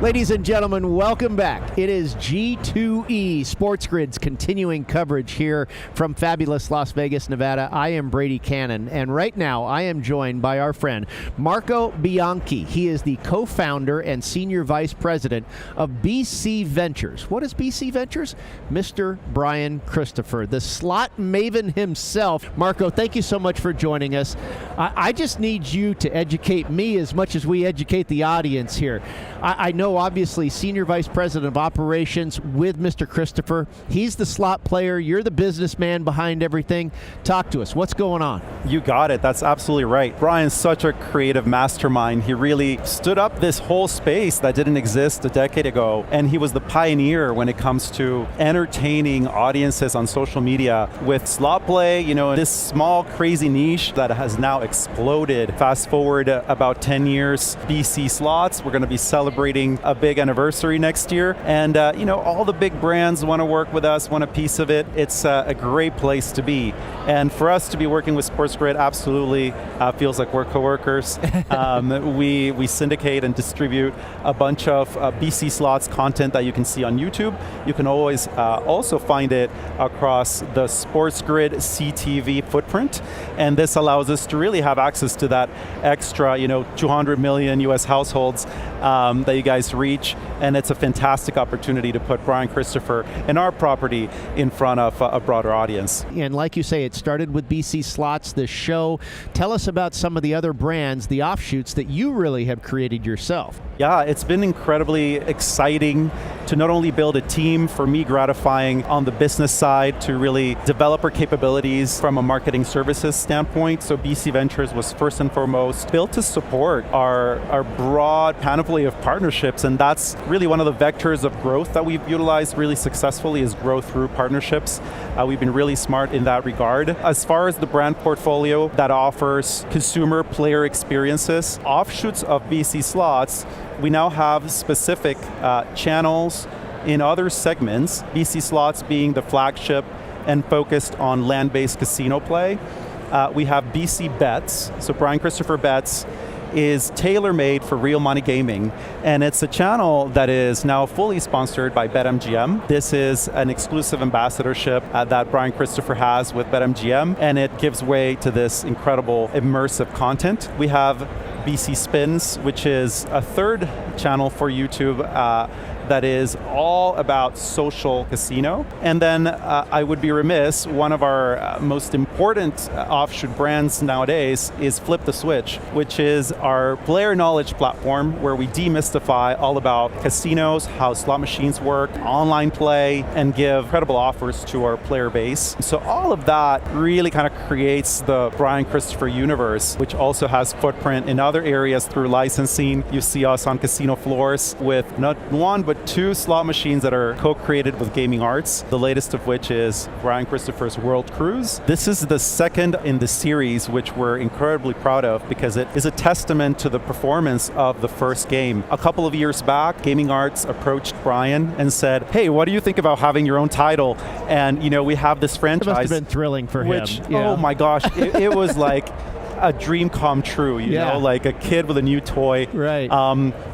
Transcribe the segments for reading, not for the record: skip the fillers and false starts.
Ladies and gentlemen, welcome back. It is G2E, SportsGrid's continuing coverage here from fabulous Las Vegas, Nevada. I am Brady Cannon, and right now I am joined by our friend Marco Bianchi. He is the co-founder and senior vice president of BC Ventures. What is BC Ventures? Mr. Brian Christopher, the slot maven himself. Marco, thank you so much for joining us. I just need you to educate me as much as we educate the audience here. I know, obviously, Senior Vice President of Operations with Mr. Christopher. He's the slot player. You're the businessman behind everything. Talk to us. What's going on? You got it. That's absolutely right. Brian's such a creative mastermind. He really stood up this whole space that didn't exist a decade ago, and he was the pioneer when it comes to entertaining audiences on social media with slot play, this small, crazy niche that has now exploded. Fast forward about 10 years, BC Slots, we're going to be celebrating a big anniversary next year, and all the big brands want to work with us, want a piece of it. It's a great place to be, and for us to be working with SportsGrid absolutely feels like we're coworkers. We syndicate and distribute a bunch of BC Slots content that you can see on YouTube. You can always also find it across the SportsGrid CTV footprint, and this allows us to really have access to that extra 200 million US households that you guys reach, and it's a fantastic opportunity to put Brian Christopher and our property in front of a broader audience. And like you say, it started with BC Slots, this show. Tell us about some of the other brands, the offshoots that you really have created yourself. Yeah, it's been incredibly exciting to not only build a team, for me gratifying on the business side, to really develop our capabilities from a marketing services standpoint. So BC Ventures was first and foremost built to support our broad panoply of partnerships, and that's really one of the vectors of growth that we've utilized really successfully, is growth through partnerships. We've been really smart in that regard. As far as the brand portfolio that offers consumer player experiences, offshoots of BC Slots, we now have specific channels in other segments, BC Slots being the flagship and focused on land-based casino play. We have BC Bets, so Brian Christopher Bets is tailor-made for real money gaming, and it's a channel that is now fully sponsored by BetMGM. This is an exclusive ambassadorship that Brian Christopher has with BetMGM, and it gives way to this incredible immersive content. We have BC Spins, which is a third channel for YouTube that is all about social casino. And then I would be remiss, one of our most important offshoot brands nowadays is Flip the Switch, which is our player knowledge platform where we demystify all about casinos, how slot machines work, online play, and give incredible offers to our player base. So all of that really kind of creates the Brian Christopher universe, which also has footprint in other areas through licensing. You see us on casino floors with not one, but two slot machines that are co-created with Gaming Arts, the latest of which is Brian Christopher's World Cruise. This is the second in the series, which we're incredibly proud of because it is a testament to the performance of the first game. A couple of years back, Gaming Arts approached Brian and said, hey, what do you think about having your own title? And we have this franchise. It must have been thrilling for him. Oh my gosh, it was like a dream come true, like a kid with a new toy. Right.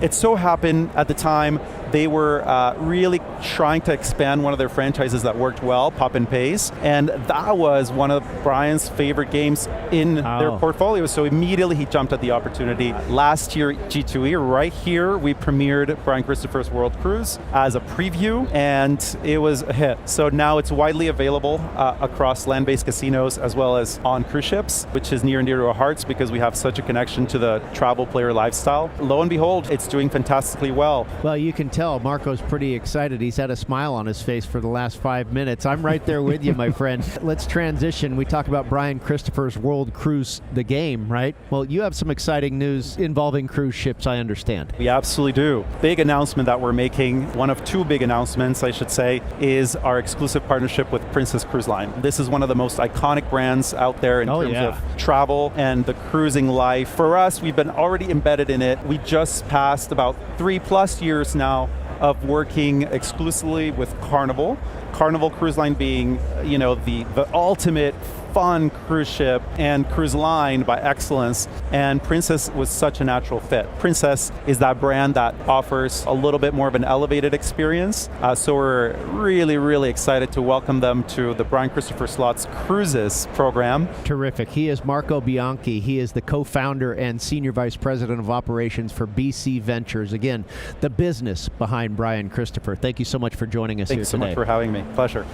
It so happened at the time they were really trying to expand one of their franchises that worked well, Pop and Pays, and that was one of Brian's favorite games in their portfolio, so immediately he jumped at the opportunity. Last year, G2E, right here, we premiered Brian Christopher's World Cruise as a preview, and it was a hit. So now it's widely available across land-based casinos as well as on cruise ships, which is near and dear to our hearts because we have such a connection to the travel player lifestyle. Lo and behold, it's doing fantastically well. Well, you can tell Marco's pretty excited. He's had a smile on his face for the last 5 minutes. I'm right there with you, my friend. Let's transition. We talk about Brian Christopher's World Cruise, the game, right? Well, you have some exciting news involving cruise ships, I understand. We absolutely do. Big announcement that we're making, one of two big announcements, I should say, is our exclusive partnership with Princess Cruise Line. This is one of the most iconic brands out there in terms of travel and the cruising life. For us, we've been already embedded in it. We just passed about 3+ years now of working exclusively with Carnival. Carnival Cruise Line being, the ultimate fun cruise ship and cruise line by excellence, and Princess was such a natural fit. Princess is that brand that offers a little bit more of an elevated experience, so we're really, really excited to welcome them to the Brian Christopher Slots Cruises program. Terrific. He is Marco Bianchi. He is the co-founder and senior vice president of operations for BC Ventures. Again, the business behind Brian Christopher. Thank you so much for joining us here today. Thanks so much for having me. Pleasure.